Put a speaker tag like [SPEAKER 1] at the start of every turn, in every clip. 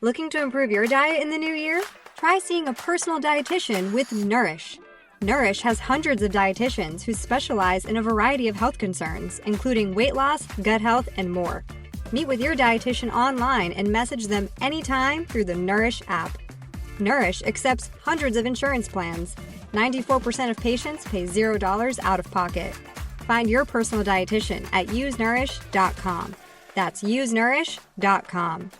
[SPEAKER 1] Looking to improve your diet in the new year? Try seeing a personal dietitian with Nourish. Nourish has hundreds of dietitians who specialize in a variety of health concerns, including weight loss, gut health, and more. Meet with your dietitian online and message them anytime through the Nourish app. Nourish accepts hundreds of insurance plans. 94% of patients pay $0 out of pocket. Find your personal dietitian at usenourish.com. That's usenourish.com.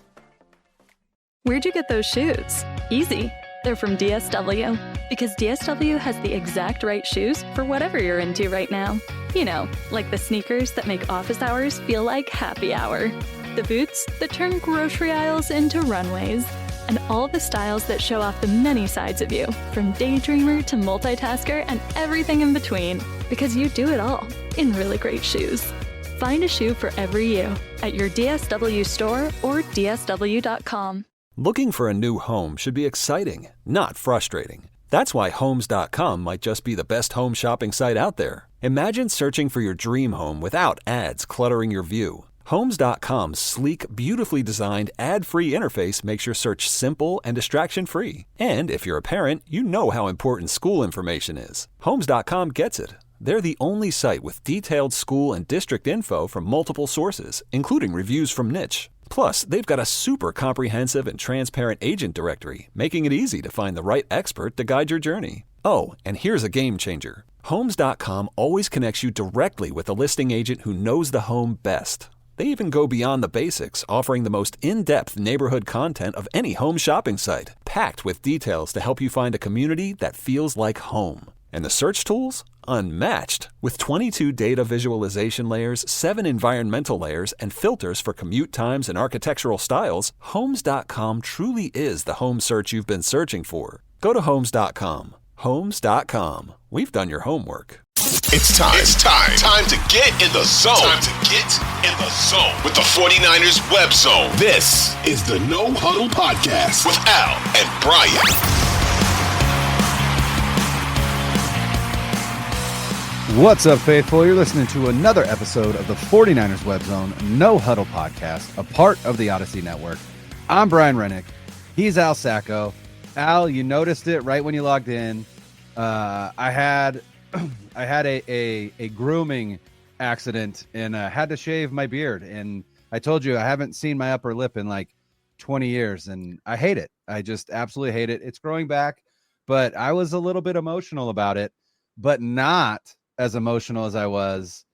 [SPEAKER 2] Where'd you get those shoes? Easy. They're from DSW. Because DSW has the exact right shoes for whatever you're into right now. You know, like the sneakers that make office hours feel like happy hour. The boots that turn grocery aisles into runways. And all the styles that show off the many sides of you, from daydreamer to multitasker and everything in between. Because you do it all in really great shoes. Find a shoe for every you at your DSW store or dsw.com.
[SPEAKER 3] Looking for a new home should be exciting, not frustrating. That's why Homes.com might just be the best home shopping site out there. Imagine searching for your dream home without ads cluttering your view. Homes.com's sleek, beautifully designed, ad-free interface makes your search simple and distraction-free. And if you're a parent, you know how important school information is. Homes.com gets it. They're the only site with detailed school and district info from multiple sources, including reviews from Niche. Plus, they've got a super comprehensive and transparent agent directory, making it easy to find the right expert to guide your journey. Oh, and here's a game changer. Homes.com always connects you directly with a listing agent who knows the home best. They even go beyond the basics, offering the most in-depth neighborhood content of any home shopping site, packed with details to help you find a community that feels like home. And the search tools? Unmatched. With 22 data visualization layers, 7 environmental layers, and filters for commute times and architectural styles, Homes.com truly is the home search you've been searching for. Go to Homes.com. Homes.com. We've done your homework.
[SPEAKER 4] It's time to get in the zone. Time to get in the zone with the 49ers Web Zone. This is the No Huddle Podcast with Al and Brian.
[SPEAKER 5] What's up, faithful? You're listening to another episode of the 49ers Web Zone No Huddle Podcast, a part of the Odyssey Network. I'm Brian Renick. He's Al Sacco. Al, you noticed it right when you logged in. I had a grooming accident and had to shave my beard. And I told you I haven't seen my upper lip in like 20 years, and I hate it. I just absolutely hate it. It's growing back, but I was a little bit emotional about it, but not as emotional as I was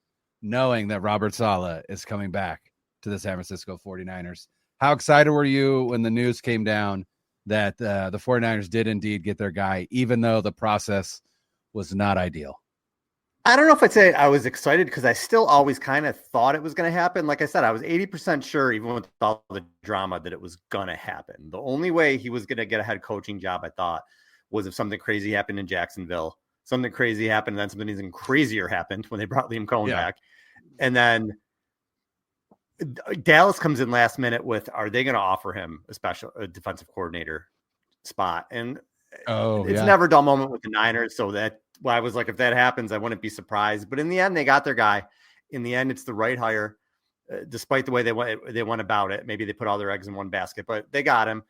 [SPEAKER 5] knowing that Robert Saleh is coming back to the San Francisco 49ers. How excited were you when the news came down that the 49ers did indeed get their guy, even though the process was not ideal?
[SPEAKER 6] I don't know if I'd say I was excited because I still always kind of thought it was going to happen. Like I said, I was 80% sure, even with all the drama, that it was going to happen. The only way he was going to get a head coaching job, I thought, was if something crazy happened in Jacksonville. Something crazy happened, and then something even crazier happened when they brought Liam Cohen back. And then Dallas comes in last minute with, are they going to offer him a defensive coordinator spot? And it's never a dull moment with the Niners. So I was like, if that happens, I wouldn't be surprised. But in the end, they got their guy. In the end, it's the right hire, despite the way they went about it. Maybe they put all their eggs in one basket, but they got him.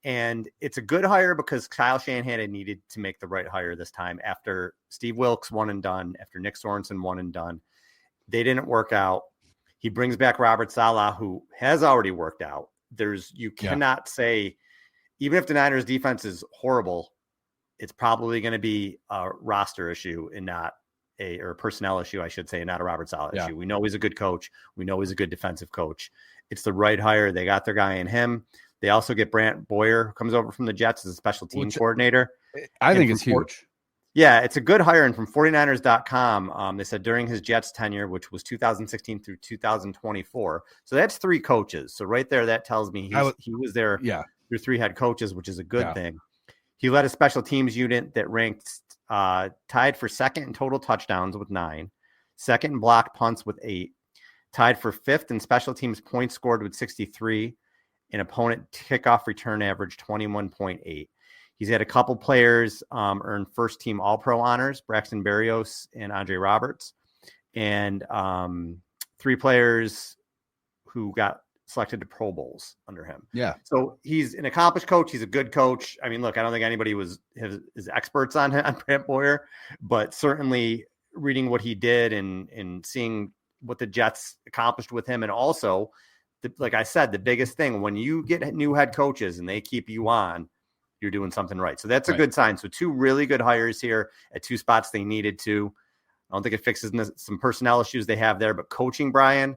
[SPEAKER 6] And it's a good hire because Kyle Shanahan had needed to make the right hire this time after Steve Wilkes one and done, after Nick Sorensen one and done. They didn't work out. He brings back Robert Saleh, who has already worked out. You cannot say, even if the Niners defense is horrible, it's probably going to be a roster issue and not or a personnel issue, I should say, not a Robert Saleh issue. We know he's a good coach. We know he's a good defensive coach. It's the right hire. They got their guy in him. They also get Brant Boyer, who comes over from the Jets as a special team coordinator.
[SPEAKER 5] I think it's huge.
[SPEAKER 6] Yeah, it's a good hire. And from 49ers.com, they said during his Jets tenure, which was 2016 through 2024. So that's 3 coaches. So right there, that tells me he was there through 3 head coaches, which is a good thing. He led a special teams unit that ranked tied for second in total touchdowns with 9, second in blocked punts with 8, tied for 5th in special teams points scored with 63, and opponent kickoff return average 21.8. He's had a couple players earn first team All-Pro honors, Braxton Berrios and Andre Roberts, and 3 players who got selected to Pro Bowls under him.
[SPEAKER 5] Yeah.
[SPEAKER 6] So he's an accomplished coach. He's a good coach. I mean, look, I don't think anybody is experts on Brant Boyer, but certainly reading what he did and seeing what the Jets accomplished with him. And also, like I said, the biggest thing, when you get new head coaches and they keep you on, you're doing something right. So that's a good sign. So 2 really good hires here at 2 spots they needed to. I don't think it fixes some personnel issues they have there, but coaching, Brian,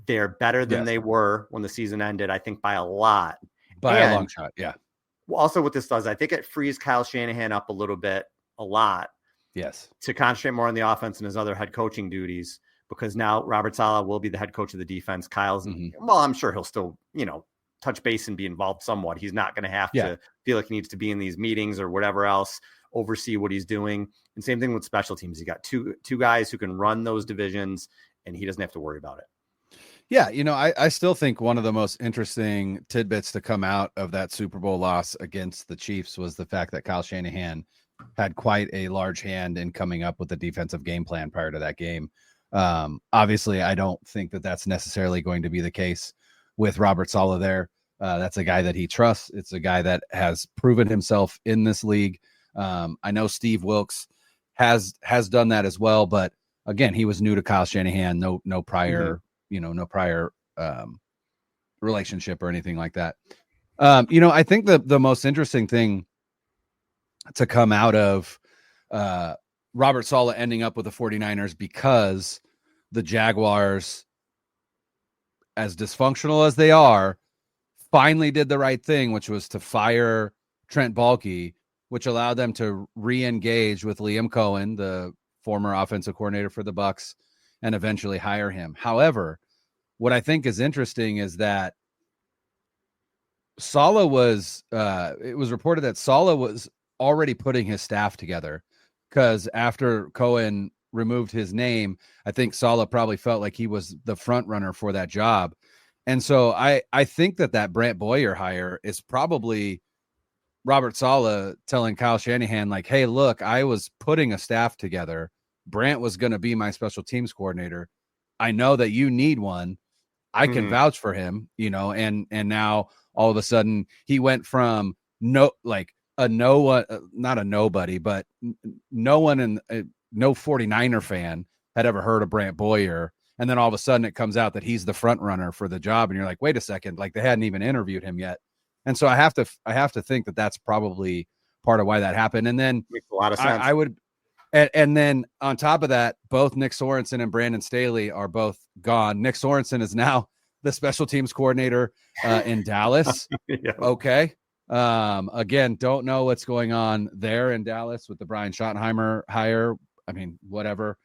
[SPEAKER 6] they're better than they were when the season ended, I think by a lot.
[SPEAKER 5] By a long shot, yeah.
[SPEAKER 6] Also what this does, I think it frees Kyle Shanahan up a lot.
[SPEAKER 5] Yes.
[SPEAKER 6] To concentrate more on the offense and his other head coaching duties, because now Robert Saleh will be the head coach of the defense. Kyle's, well, I'm sure he'll still, touch base and be involved somewhat. He's not going to have to feel like he needs to be in these meetings or whatever else, oversee what he's doing. And same thing with special teams. You got two guys who can run those divisions, and he doesn't have to worry about it.
[SPEAKER 5] Yeah, I still think one of the most interesting tidbits to come out of that Super Bowl loss against the Chiefs was the fact that Kyle Shanahan had quite a large hand in coming up with the defensive game plan prior to that game. Obviously, I don't think that that's necessarily going to be the case with Robert Saleh there. That's a guy that he trusts. It's a guy that has proven himself in this league. I know Steve Wilkes has done that as well, but again, he was new to Kyle Shanahan, no prior no prior relationship or anything like that. I think the most interesting thing to come out of Robert Saleh ending up with the 49ers, because the Jaguars, as dysfunctional as they are, finally did the right thing, which was to fire Trent Baalke, which allowed them to re-engage with Liam Cohen, the former offensive coordinator for the Bucs, and eventually hire him. However, what I think is interesting is that Saleh was, it was reported that Saleh was already putting his staff together, because after Cohen removed his name, I think Saleh probably felt like he was the front runner for that job. And so I think that Brant Boyer hire is probably Robert Saleh telling Kyle Shanahan, like, hey, look, I was putting a staff together. Brant was going to be my special teams coordinator. I know that you need one. I can vouch for him, and now all of a sudden he went from not a nobody, but no one no 49er fan had ever heard of Brant Boyer. And then all of a sudden it comes out that he's the front runner for the job. And you're like, wait a second, like they hadn't even interviewed him yet. And so I have to think that that's probably part of why that happened. And then
[SPEAKER 6] makes a lot of sense.
[SPEAKER 5] I would, and then on top of that, both Nick Sorensen and Brandon Staley are both gone. Nick Sorensen is now the special teams coordinator in Dallas.
[SPEAKER 6] Yeah.
[SPEAKER 5] Okay. Again, don't know what's going on there in Dallas with the Brian Schottenheimer hire. I mean, whatever,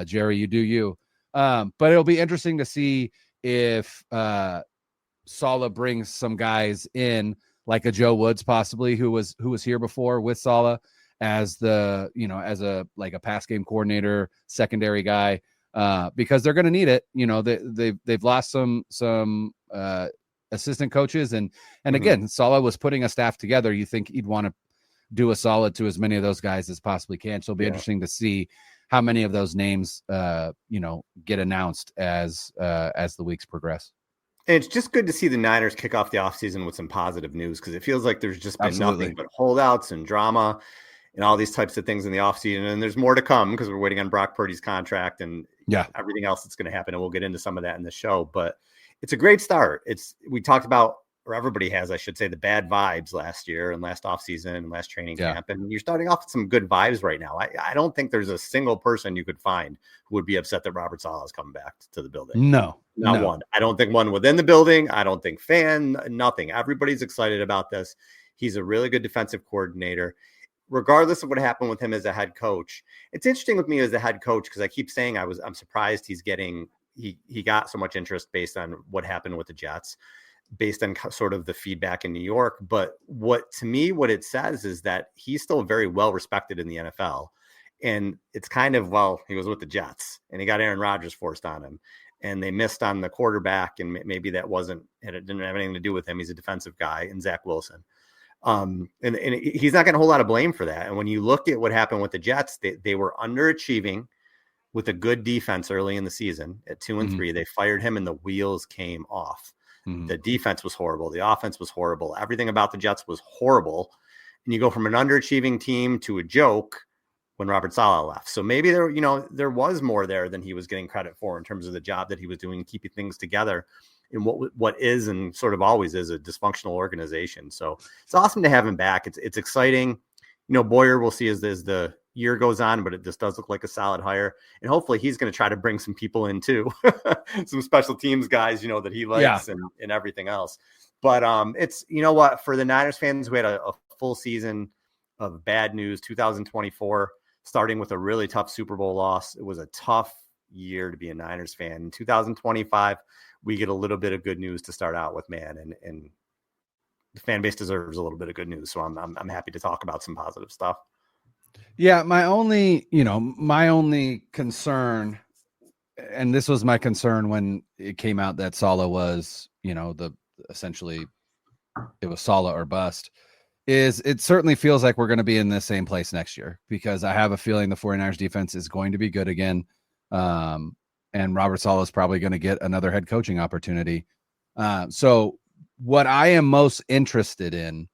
[SPEAKER 5] Jerry, you do you. But it'll be interesting to see if Saleh brings some guys in, like a Joe Woods possibly, who was here before with Saleh as the as a pass game coordinator, secondary guy, because they're going to need it. They've lost some assistant coaches, and again, Saleh was putting a staff together. You think he'd want to do a solid to as many of those guys as possibly can. So it'll be interesting to see how many of those names get announced as the weeks progress.
[SPEAKER 6] And it's just good to see the Niners kick off the offseason with some positive news, because it feels like there's just been nothing but holdouts and drama and all these types of things in the offseason. And there's more to come, because we're waiting on Brock Purdy's contract and everything else that's going to happen. And we'll get into some of that in the show. But it's a great start. We talked about, or everybody has, I should say, the bad vibes last year and last offseason and last training camp. And you're starting off with some good vibes right now. I don't think there's a single person you could find who would be upset that Robert Saleh is coming back to the building.
[SPEAKER 5] No.
[SPEAKER 6] Not one. I don't think one within the building. I don't think nothing. Everybody's excited about this. He's a really good defensive coordinator, regardless of what happened with him as a head coach. It's interesting with me as a head coach, because I keep saying I'm surprised he got so much interest based on what happened with the Jets, based on sort of the feedback in New York. But what it says is that he's still very well respected in the NFL. And it's kind of, he was with the Jets and he got Aaron Rodgers forced on him, and they missed on the quarterback. And maybe it didn't have anything to do with him. He's a defensive guy, and Zach Wilson. And he's not getting a whole lot of blame for that. And when you look at what happened with the Jets, they were underachieving with a good defense early in the season at 2-3. They fired him and the wheels came off.
[SPEAKER 5] Mm-hmm.
[SPEAKER 6] The defense was horrible. The offense was horrible. Everything about the Jets was horrible. And you go from an underachieving team to a joke when Robert Saleh left. So maybe there was more there than he was getting credit for in terms of the job that he was doing, keeping things together in what is and sort of always is a dysfunctional organization. So it's awesome to have him back. It's exciting. Boyer we'll see as the year goes on, but this does look like a solid hire. And hopefully he's going to try to bring some people in too, some special teams guys, that he likes and everything else. But it's, for the Niners fans who had a full season of bad news, 2024, starting with a really tough Super Bowl loss. It was a tough year to be a Niners fan. In 2025, we get a little bit of good news to start out with, man. And the fan base deserves a little bit of good news. So I'm happy to talk about some positive stuff.
[SPEAKER 5] Yeah. My only concern, and this was my concern when it came out that Saleh was, essentially it was Saleh or bust, is it certainly feels like we're going to be in the same place next year, because I have a feeling the 49ers defense is going to be good again. And Robert Saleh is probably going to get another head coaching opportunity. So what I am most interested in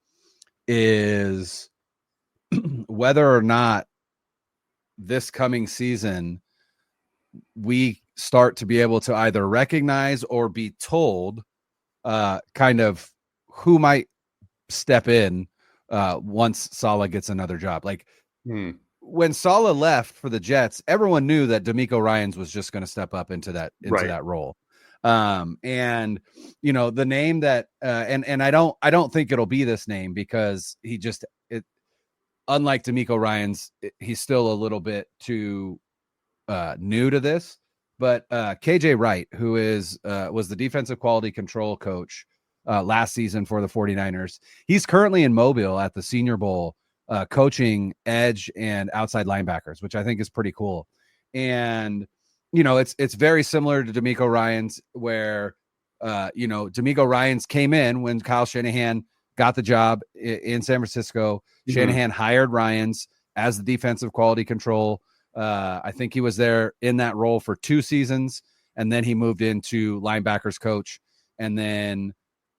[SPEAKER 5] is whether or not this coming season we start to be able to either recognize or be told kind of who might step in once Saleh gets another job. Like when Saleh left for the Jets, everyone knew that DeMeco Ryans was just going to step up into that role. And the name that and I don't think it'll be this name, because unlike DeMeco Ryans, he's still a little bit too new to this. But KJ Wright, who was the defensive quality control coach last season for the 49ers, he's currently in Mobile at the Senior Bowl, coaching edge and outside linebackers, which I think is pretty cool. And it's very similar to DeMeco Ryans, where DeMeco Ryans came in when Kyle Shanahan got the job in San Francisco. Mm-hmm. Shanahan hired Ryans as the defensive quality control. I think he was there in that role for 2 seasons, and then he moved into linebackers coach. And then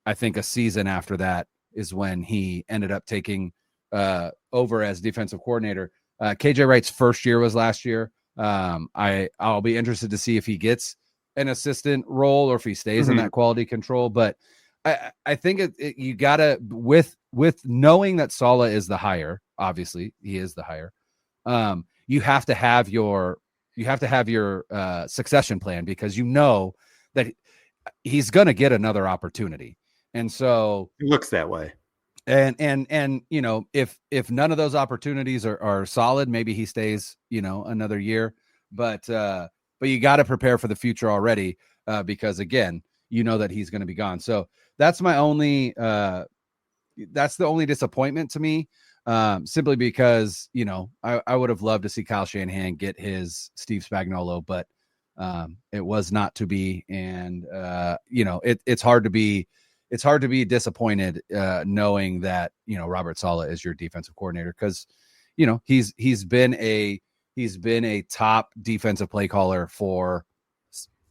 [SPEAKER 5] I think a season after that is when he ended up taking over as defensive coordinator. KJ Wright's first year was last year. I'll be interested to see if he gets an assistant role or if he stays in that quality control. But I think you gotta, with knowing that Saleh is the hire, obviously he is the hire. You have to have your succession plan, because that he's going to get another opportunity. And so
[SPEAKER 6] it looks that way.
[SPEAKER 5] And if none of those opportunities are solid, maybe he stays, another year, but you got to prepare for the future already, because again, that he's going to be gone. So that's my only, that's the only disappointment to me, simply because, I would have loved to see Kyle Shanahan get his Steve Spagnuolo, but it was not to be. And, it's hard to be disappointed knowing that, Robert Saleh is your defensive coordinator, because, he's been a top defensive play caller for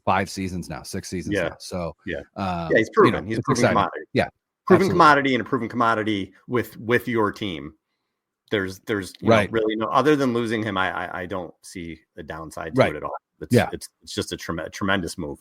[SPEAKER 5] 5 seasons now, 6 seasons now. So
[SPEAKER 6] he's proven. He's a proven commodity.
[SPEAKER 5] Yeah,
[SPEAKER 6] proven commodity, and a proven commodity with your team. There's really no, other than losing him, I don't see the downside to it at all. It's just a tremendous move.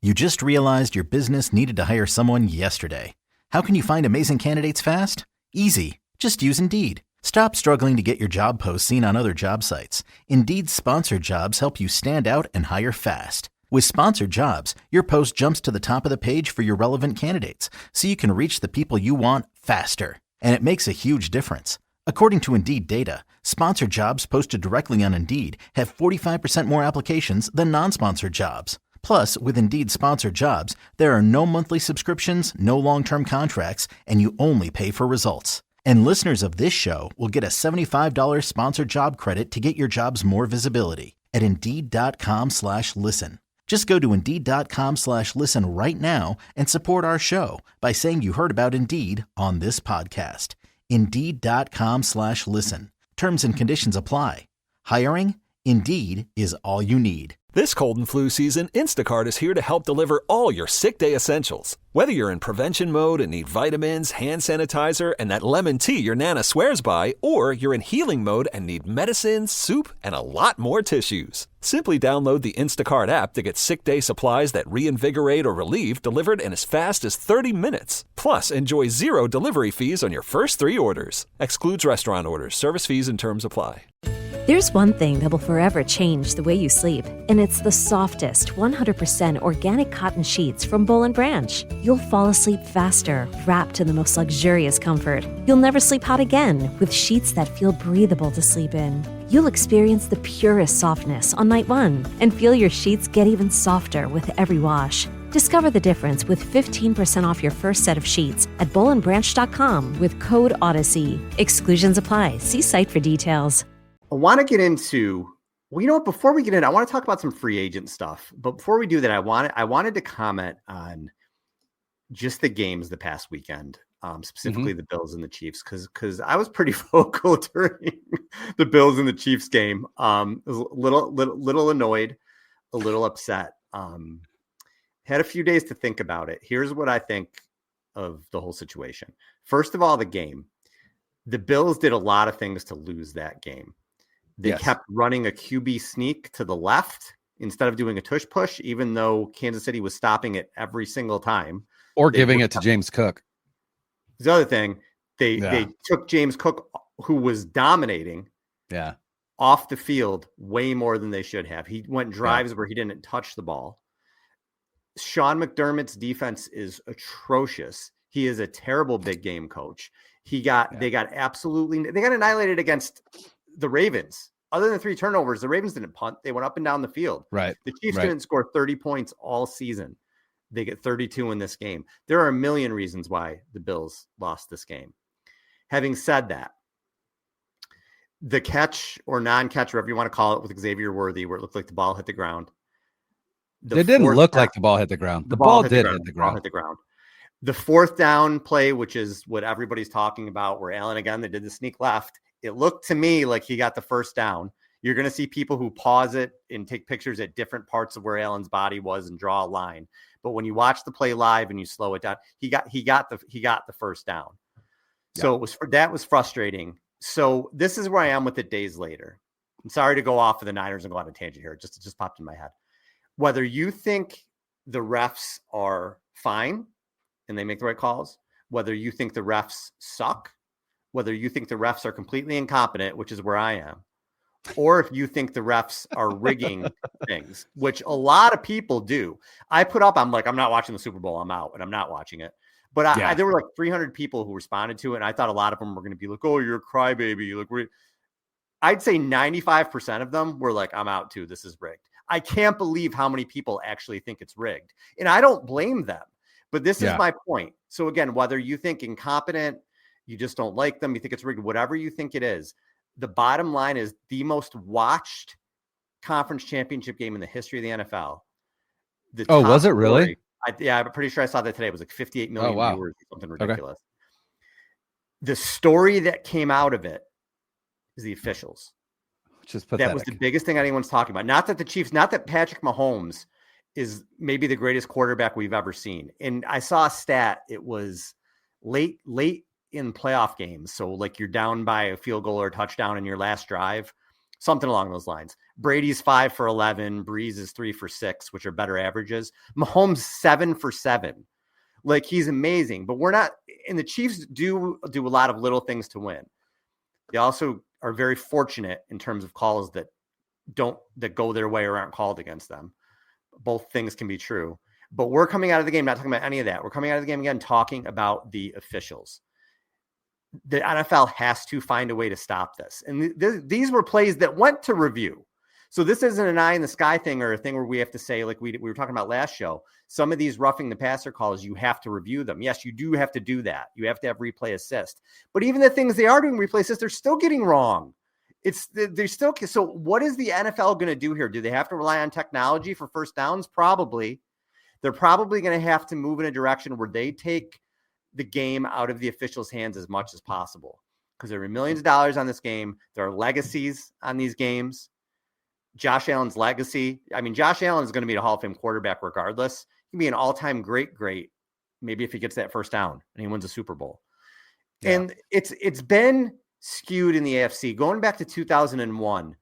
[SPEAKER 7] You just realized your business needed to hire someone yesterday. How can you find amazing candidates fast? Easy. Just use Indeed. Stop struggling to get your job posts seen on other job sites. Indeed's sponsored jobs help you stand out and hire fast. With sponsored jobs, your post jumps to the top of the page for your relevant candidates, so you can reach the people you want faster. And it makes a huge difference. According to Indeed data, sponsored jobs posted directly on Indeed have 45% more applications than non-sponsored jobs. Plus, with Indeed sponsored jobs, there are no monthly subscriptions, no long-term contracts, and you only pay for results. And listeners of this show will get a $75 sponsored job credit to get your jobs more visibility at Indeed.com/listen. Just go to Indeed.com/listen right now and support our show by saying you heard about Indeed on this podcast. Indeed.com/listen. Terms and conditions apply. Hiring? Indeed is all you need.
[SPEAKER 3] This cold and flu season, Instacart is here to help deliver all your sick day essentials. Whether you're in prevention mode and need vitamins, hand sanitizer, and that lemon tea your Nana swears by, or you're in healing mode and need medicine, soup, and a lot more tissues. Simply download the Instacart app to get sick day supplies that reinvigorate or relieve delivered in as fast as 30 minutes. Plus, enjoy 0 delivery fees on your first 3 orders. Excludes restaurant orders. Service fees and terms apply.
[SPEAKER 8] There's one thing that will forever change the way you sleep, and it's the softest, 100% organic cotton sheets from Boll & Branch. You'll fall asleep faster, wrapped in the most luxurious comfort. You'll never sleep hot again with sheets that feel breathable to sleep in. You'll experience the purest softness on night 1 and feel your sheets get even softer with every wash. Discover the difference with 15% off your first set of sheets at bollandbranch.com with code Odyssey. Exclusions apply. See site for details.
[SPEAKER 6] I want to get into, well, you know what, before we get in, I want to talk about some free agent stuff. But before we do that, I wanted to comment on just the games the past weekend, specifically the Bills and the Chiefs, because I was pretty vocal during the Bills and the Chiefs game. I was a little annoyed, a little upset. Had a few days to think about it. Here's what I think of the whole situation. First of all, the game. The Bills did a lot of things to lose that game. They kept running a QB sneak to the left instead of doing a tush push, even though Kansas City was stopping it every single time.
[SPEAKER 5] Or giving it to James Cook.
[SPEAKER 6] The other thing, they took James Cook, who was dominating, off the field way more than they should have. He went drives where he didn't touch the ball. Sean McDermott's defense is atrocious. He is a terrible big game coach. They got annihilated against the Ravens. Other than 3 turnovers, the Ravens didn't punt. They went up and down the field.
[SPEAKER 5] Right.
[SPEAKER 6] The Chiefs didn't score 30 points all season. They get 32 in this game. There are a million reasons why the Bills lost this game. Having said that, the catch or non-catch, whatever you want to call it, with Xavier Worthy, where it looked like the ball hit the ground.
[SPEAKER 5] It didn't look like the ball hit the ground. The ball did hit the ground.
[SPEAKER 6] The 4th down play, which is what everybody's talking about, where Allen, again, they did the sneak left. It looked to me like he got the first down. You're going to see people who pause it and take pictures at different parts of where Allen's body was and draw a line. But when you watch the play live and you slow it down, he got the first down. So that was frustrating. So this is where I am with it days later. I'm sorry to go off of the Niners and go on a tangent here. It just popped in my head. Whether you think the refs are fine and they make the right calls, whether you think the refs suck, whether you think the refs are completely incompetent, which is where I am, or if you think the refs are rigging things, which a lot of people do. I'm not watching the Super Bowl. I'm out and I'm not watching it. But there were like 300 people who responded to it. And I thought a lot of them were going to be like, oh, you're a crybaby. You look weird. I'd say 95% of them were like, I'm out too. This is rigged. I can't believe how many people actually think it's rigged. And I don't blame them. But this is my point. So again, whether you think incompetent, you just don't like them, you think it's rigged, whatever you think it is, the bottom line is the most watched conference championship game in the history of the NFL.
[SPEAKER 5] Was it really?
[SPEAKER 6] I'm pretty sure I saw that today. It was like 58 million viewers, something ridiculous. Okay. The story that came out of it is the officials.
[SPEAKER 5] Just pathetic.
[SPEAKER 6] That was the biggest thing anyone's talking about. Not that the Chiefs, not that Patrick Mahomes is maybe the greatest quarterback we've ever seen. And I saw a stat. It was late in playoff games. So like you're down by a field goal or a touchdown in your last drive, something along those lines. Brady's 5 for 11. Breeze is 3 for 6, which are better averages. Mahomes 7 for 7. Like he's amazing, but we're not, and the Chiefs do a lot of little things to win. They also are very fortunate in terms of calls that go their way or aren't called against them. Both things can be true, but we're coming out of the game not talking about any of that. We're coming out of the game again talking about the officials. The NFL has to find a way to stop this. And these were plays that went to review. So this isn't an eye in the sky thing or a thing where we have to say, like we were talking about last show, some of these roughing the passer calls, you have to review them. Yes, you do have to do that. You have to have replay assist. But even the things they are doing replay assist, they're still getting wrong. So what is the NFL going to do here? Do they have to rely on technology for first downs? Probably. They're probably going to have to move in a direction where they take the game out of the officials' hands as much as possible, because there are millions of dollars on this game. There are legacies on these games. Josh Allen's legacy. I mean, Josh Allen is going to be a Hall of Fame quarterback regardless. He can be an all-time great, maybe if he gets that first down and he wins a Super Bowl. Yeah. And it's been skewed in the AFC. Going back to 2001,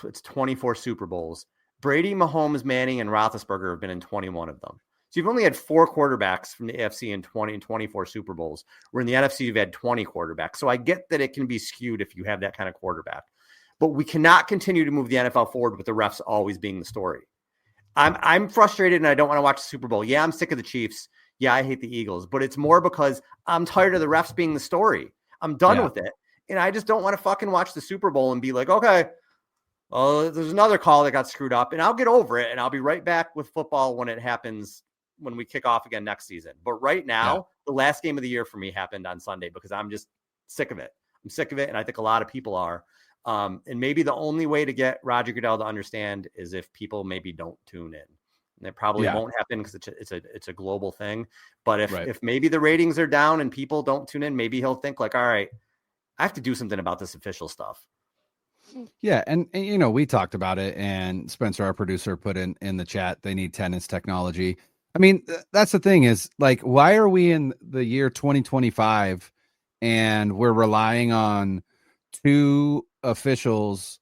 [SPEAKER 6] it's 24 Super Bowls. Brady, Mahomes, Manning, and Roethlisberger have been in 21 of them. So you've only had 4 quarterbacks from the AFC in 20 and 24 Super Bowls, where in the NFC you've had 20 quarterbacks. So I get that it can be skewed if you have that kind of quarterback. But we cannot continue to move the NFL forward with the refs always being the story. I'm frustrated and I don't want to watch the Super Bowl. Yeah, I'm sick of the Chiefs. Yeah, I hate the Eagles. But it's more because I'm tired of the refs being the story. I'm done with it. And I just don't want to fucking watch the Super Bowl and be like, okay, there's another call that got screwed up. And I'll get over it. And I'll be right back with football when it happens, when we kick off again next season. But right now, the last game of the year for me happened on Sunday because I'm just sick of it. I'm sick of it. And I think a lot of people are. And maybe the only way to get Roger Goodell to understand is if people maybe don't tune in. And it probably won't happen because it's a global thing. But if maybe the ratings are down and people don't tune in, maybe he'll think like, all right, I have to do something about this official stuff.
[SPEAKER 5] Yeah. And we talked about it, and Spencer, our producer, put in the chat, they need tennis technology. I mean, that's the thing is, like, why are we in the year 2025 and we're relying on 2 officials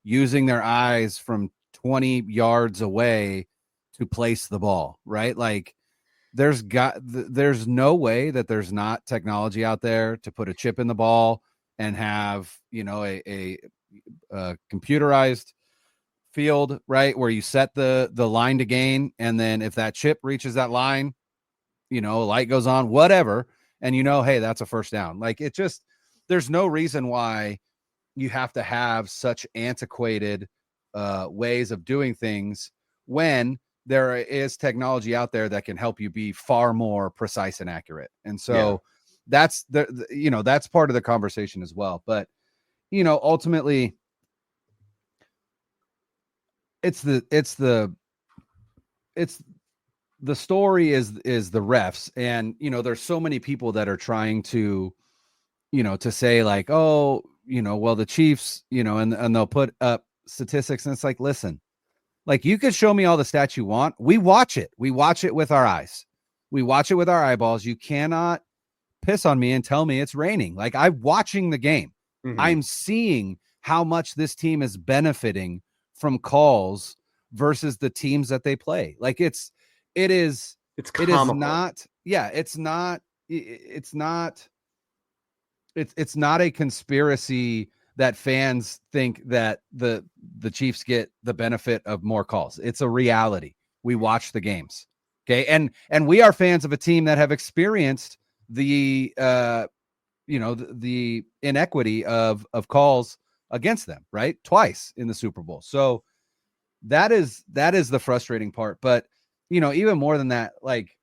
[SPEAKER 5] using their eyes from 20 yards away to place the ball, right? Like, there's no way that there's not technology out there to put a chip in the ball and have, a computerized field, right, where you set the line to gain, and then if that chip reaches that line, light goes on, whatever, and hey, that's a first down. Like, it just, there's no reason why you have to have such antiquated ways of doing things when there is technology out there that can help you be far more precise and accurate. And so that's that's part of the conversation as well. But ultimately, it's the story is the refs. And there's so many people that are trying to to say like, oh, well, the Chiefs, and they'll put up statistics, and it's like, listen, like, you could show me all the stats you want. We watch it with our eyes. We watch it with our eyeballs. You cannot piss on me and tell me it's raining. Like, I'm watching the game. Mm-hmm. I'm seeing how much this team is benefiting from calls versus the teams that they play. Like, it's not a conspiracy that fans think that the Chiefs get the benefit of more calls. It's a reality. We watch the games. Okay. And we are fans of a team that have experienced the inequity of calls against them, right? Twice in the Super Bowl. So that is the frustrating part. But, even more than that, like,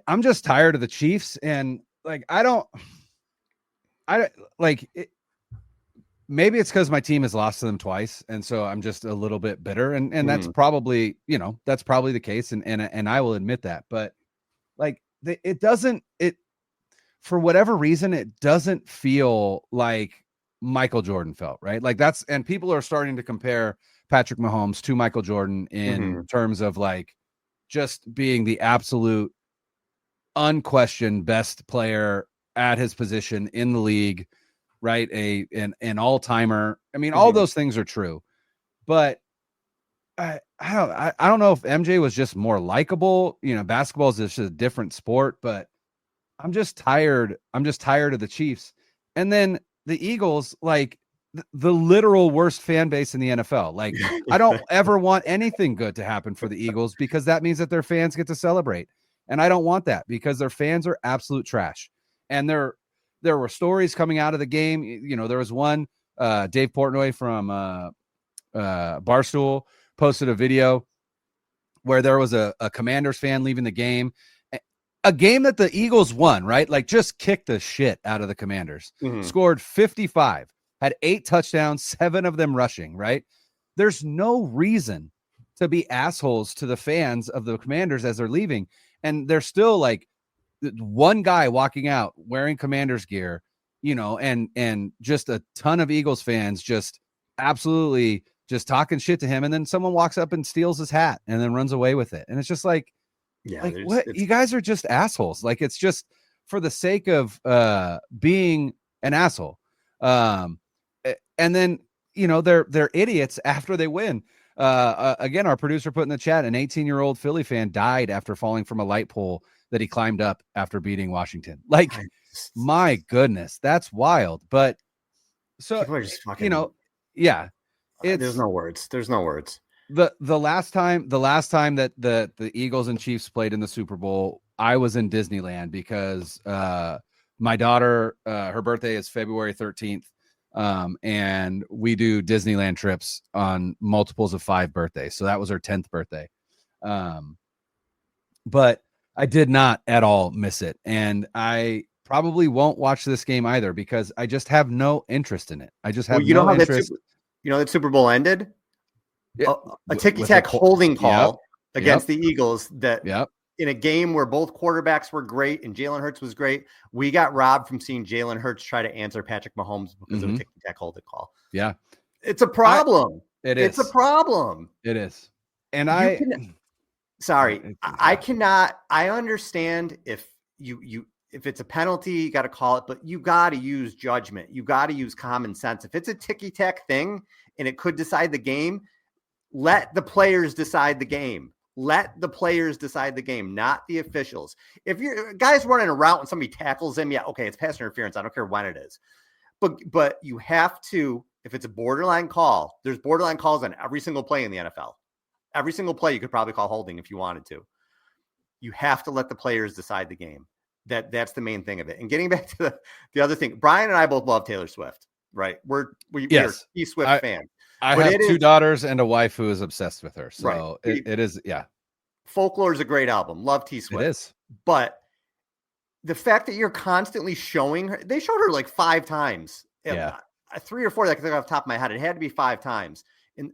[SPEAKER 5] I'm just tired of the Chiefs, and like, maybe it's because my team has lost to them twice, and so I'm just a little bit bitter, and that's probably the case, and I will admit that. But like, for whatever reason, it doesn't feel like Michael Jordan felt, right? Like, and people are starting to compare Patrick Mahomes to Michael Jordan in terms of like just being the absolute unquestioned best player at his position in the league, right? An all-timer. I mean, all those things are true, but I don't know if MJ was just more likable. Basketball is just a different sport, but I'm just tired. I'm just tired of the Chiefs. And then the Eagles, like, the literal worst fan base in the NFL. Like, I don't ever want anything good to happen for the Eagles, because that means that their fans get to celebrate. And I don't want that, because their fans are absolute trash. And there were stories coming out of the game. There was one, Dave Portnoy from Barstool posted a video where there was a Commanders fan leaving the game, a game that the Eagles won, right? Like, just kicked the shit out of the Commanders, scored 55, had 8 touchdowns, 7 of them rushing, right? There's no reason to be assholes to the fans of the Commanders as they're leaving. And they're still like, one guy walking out wearing Commanders gear, and just a ton of Eagles fans just absolutely just talking shit to him. And then someone walks up and steals his hat and then runs away with it. And it's just like, what? You guys are just assholes. Like, it's just for the sake of being an asshole. And then, they're idiots after they win. Again, our producer put in the chat, an 18-year-old Philly fan died after falling from a light pole that he climbed up after beating Washington. Like, my goodness, that's wild. But so,
[SPEAKER 6] people are just fucking,
[SPEAKER 5] yeah,
[SPEAKER 6] there's no words. There's no words.
[SPEAKER 5] The last time that the Eagles and Chiefs played in the Super Bowl, I was in Disneyland because my daughter, her birthday is February 13th. And we do Disneyland trips on multiples of 5 birthdays. So that was her 10th birthday. But I did not at all miss it. And I probably won't watch this game either because I just have no interest in it. I just have no interest.
[SPEAKER 6] That Super Bowl ended? Yeah. A ticky-tack holding call against the Eagles that in a game where both quarterbacks were great and Jalen Hurts was great, we got robbed from seeing Jalen Hurts try to answer Patrick Mahomes because of a ticky-tack holding call.
[SPEAKER 5] Yeah.
[SPEAKER 6] It's a problem.
[SPEAKER 5] It's
[SPEAKER 6] a problem.
[SPEAKER 5] It is. And
[SPEAKER 6] I understand if it's a penalty, you got to call it, but you got to use judgment. You got to use common sense. If it's a ticky-tack thing and it could decide the game, let the players decide the game. Let the players decide the game, not the officials. If you're guys running a route and somebody tackles him, okay, it's pass interference. I don't care when it is. But you have to, if it's a borderline call, there's borderline calls on every single play in the NFL. Every single play you could probably call holding if you wanted to. You have to let the players decide the game. That's the main thing of it. And getting back to the other thing, Brian and I both love Taylor Swift, right? We're T Swift fans.
[SPEAKER 5] I have 2 daughters and a wife who is obsessed with her. So it is. Yeah.
[SPEAKER 6] Folklore is a great album. Love T Swift.
[SPEAKER 5] It is.
[SPEAKER 6] But the fact that you're constantly showing her, they showed her like 5 times. 3 or 4 that I can think off the top of my head. It had to be 5 times. And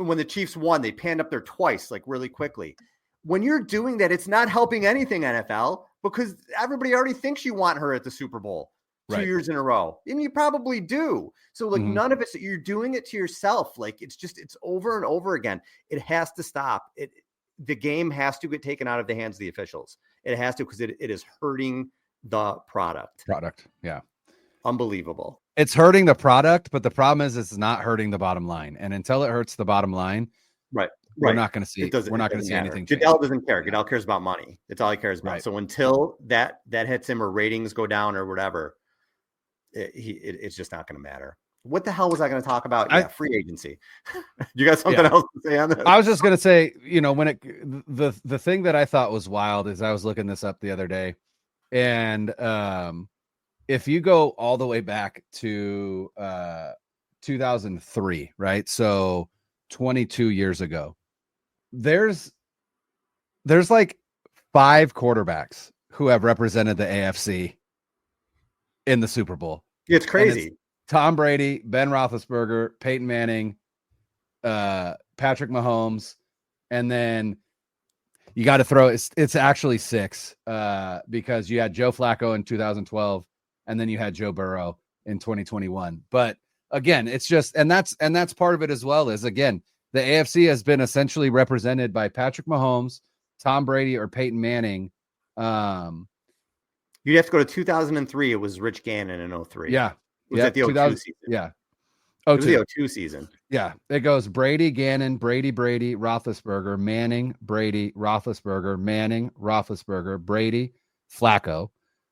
[SPEAKER 6] when the Chiefs won, they panned up there twice, like really quickly. When you're doing that, it's not helping anything, NFL, because everybody already thinks you want her at the Super Bowl 2 years in a row. And you probably do. So like none of it, you're doing it to yourself. Like it's over and over again. It has to stop. The game has to get taken out of the hands of the officials. It has to, because it is hurting the product.
[SPEAKER 5] Yeah.
[SPEAKER 6] Unbelievable.
[SPEAKER 5] It's hurting the product, but the problem is it's not hurting the bottom line. And until it hurts the bottom line, we're not going to see. We're not going to see anything.
[SPEAKER 6] Goodell doesn't care. Goodell cares about money. That's all he cares about. So until that hits him or ratings go down or whatever, it's just not going to matter. What the hell was I going to talk about? Free agency. You got something else to say on this?
[SPEAKER 5] I was just going to say, when the thing that I thought was wild is I was looking this up the other day, and if you go all the way back to 2003, right? So 22 years ago, there's like 5 quarterbacks who have represented the AFC in the Super Bowl.
[SPEAKER 6] It's crazy.
[SPEAKER 5] Tom Brady, Ben Roethlisberger, Peyton Manning, Patrick Mahomes, and then you got to throw it's actually 6 because you had Joe Flacco in 2012, and then you had Joe Burrow in 2021. But again, it's just and that's part of it as well. Is again, the AFC has been essentially represented by Patrick Mahomes, Tom Brady, or Peyton Manning.
[SPEAKER 6] You'd have to go to 2003. It was Rich Gannon in 2003.
[SPEAKER 5] Yeah.
[SPEAKER 6] Was that the 2002 season?
[SPEAKER 5] Yeah.
[SPEAKER 6] It was the 2002 season.
[SPEAKER 5] Yeah. It goes Brady, Gannon, Brady, Roethlisberger, Manning, Brady, Roethlisberger, Manning, Roethlisberger, Brady, Flacco,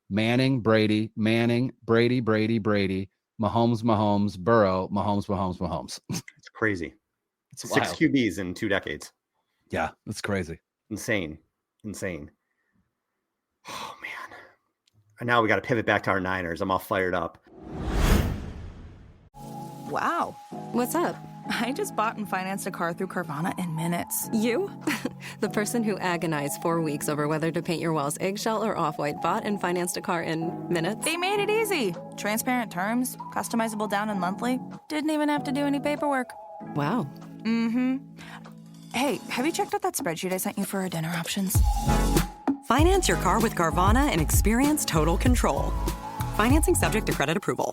[SPEAKER 5] Manning, Brady, Brady, Mahomes, Burrow, Mahomes.
[SPEAKER 6] It's crazy.
[SPEAKER 5] It's
[SPEAKER 6] 6 QBs in 2 decades.
[SPEAKER 5] Yeah, that's crazy.
[SPEAKER 6] Insane. Oh, man. And now we got to pivot back to our Niners. I'm all fired up.
[SPEAKER 9] Wow.
[SPEAKER 10] What's up?
[SPEAKER 9] I just bought and financed a car through Carvana in minutes.
[SPEAKER 10] You? The person who agonized 4 weeks over whether to paint your walls eggshell or off-white bought and financed a car in minutes?
[SPEAKER 9] They made it easy. Transparent terms, customizable down and monthly. Didn't even have to do any paperwork.
[SPEAKER 10] Wow.
[SPEAKER 9] Mm-hmm. Hey, have you checked out that spreadsheet I sent you for our dinner options?
[SPEAKER 11] Finance your car with Carvana and experience total control. Financing subject to credit approval.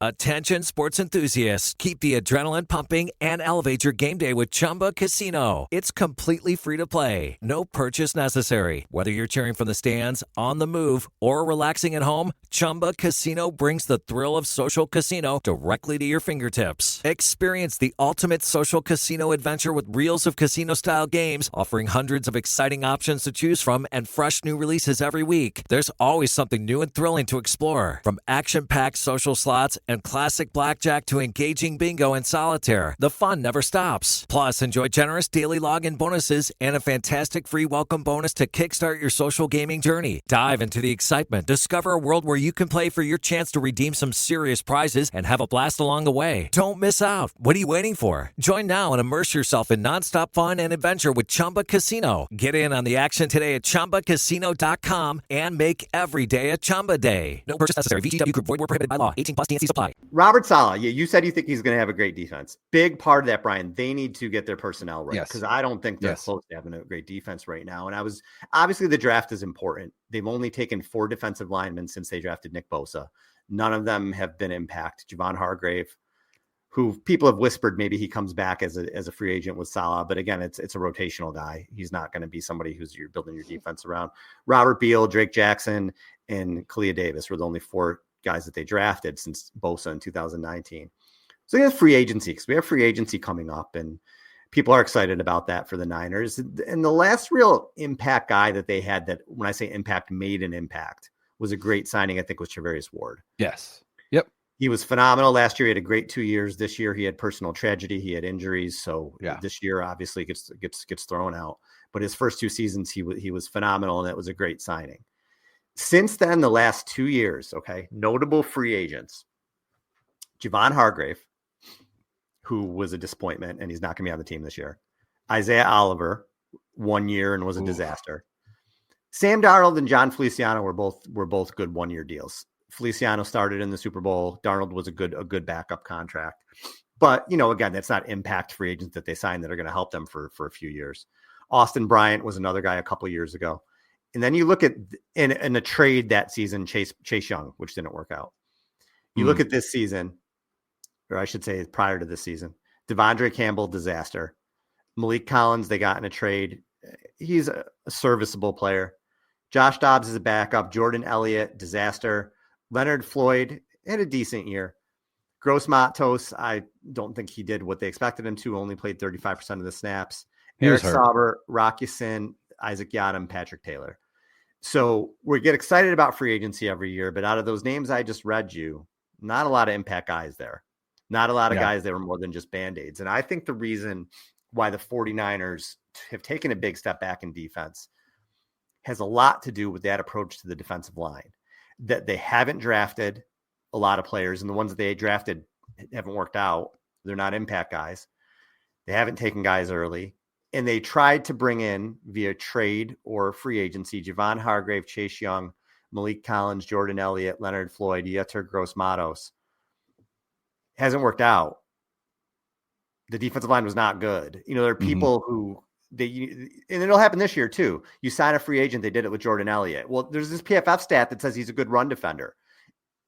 [SPEAKER 12] Attention sports enthusiasts, keep the adrenaline pumping and elevate your game day with Chumba Casino. It's completely free to play. No purchase necessary. Whether you're cheering from the stands, on the move, or relaxing at home, Chumba Casino brings the thrill of social casino directly to your fingertips. Experience the ultimate social casino adventure with reels of casino-style games, offering hundreds of exciting options to choose from and fresh new releases every week. There's always something new and thrilling to explore. From action-packed social slots and classic blackjack to engaging bingo and solitaire, the fun never stops. Plus, enjoy generous daily login bonuses and a fantastic free welcome bonus to kickstart your social gaming journey. Dive into the excitement. Discover a world where you can play for your chance to redeem some serious prizes and have a blast along the way. Don't miss out. What are you waiting for? Join now and immerse yourself in nonstop fun and adventure with Chumba Casino. Get in on the action today at ChumbaCasino.com and make every day a Chumba day. No purchase necessary. VGW Group. Void where prohibited by law. 18+ TNC supply.
[SPEAKER 6] Robert Saleh, you said you think he's going to have a great defense. Big part of that, Brian, they need to get their personnel right, because I don't think they're close to having a great defense right now. And obviously the draft is important. They've only taken 4 defensive linemen since they drafted Nick Bosa. None of them have been impact. Javon Hargrave, who people have whispered maybe he comes back as a free agent with Saleh, but again, it's a rotational guy. He's not going to be somebody who's you're building your defense around. Robert Beal, Drake Jackson, and Kalia Davis were the only 4 guys that they drafted since Bosa in 2019. So they have free agency, because we have free agency coming up, and people are excited about that for the Niners. And the last real impact guy that they had, that when I say impact, made an impact, was a great signing, I think, was Travarius Ward.
[SPEAKER 5] Yes. Yep.
[SPEAKER 6] He was phenomenal last year. He had a great 2 years. This year he had personal tragedy. He had injuries. So this year obviously gets thrown out. But his first 2 seasons, he was phenomenal, and it was a great signing. Since then, the last 2 years, notable free agents: Javon Hargrave, who was a disappointment, and he's not going to be on the team this year. Isaiah Oliver, 1 year and was a disaster. Sam Darnold and John Feliciano were both good 1-year deals. Feliciano started in the Super Bowl. Darnold was a good backup contract. But, again, that's not impact free agents that they signed that are going to help them for a few years. Austin Bryant was another guy a couple of years ago. And then you look at in a trade that season, Chase Young, which didn't work out. You look at this season, or I should say prior to this season, Devondre Campbell, disaster. Malik Collins, they got in a trade. He's a serviceable player. Josh Dobbs is a backup. Jordan Elliott, disaster. Leonard Floyd had a decent year. Gross Matos, I don't think he did what they expected him to, only played 35% of the snaps. Eric Sauber, Rock Ya-Sin, Isaac Yiadom, Patrick Taylor. So we get excited about free agency every year, but out of those names I just read you, not a lot of impact guys there. Not a lot of guys that were more than just Band-Aids. And I think the reason why the 49ers have taken a big step back in defense has a lot to do with that approach to the defensive line, that they haven't drafted a lot of players, and the ones that they drafted haven't worked out. They're not impact guys. They haven't taken guys early. And they tried to bring in via trade or free agency Javon Hargrave, Chase Young, Malik Collins, Jordan Elliott, Leonard Floyd, Yetur Gross-Matos. Hasn't worked out. The defensive line was not good. There are people who and it'll happen this year too. You sign a free agent, they did it with Jordan Elliott. Well, there's this PFF stat that says he's a good run defender.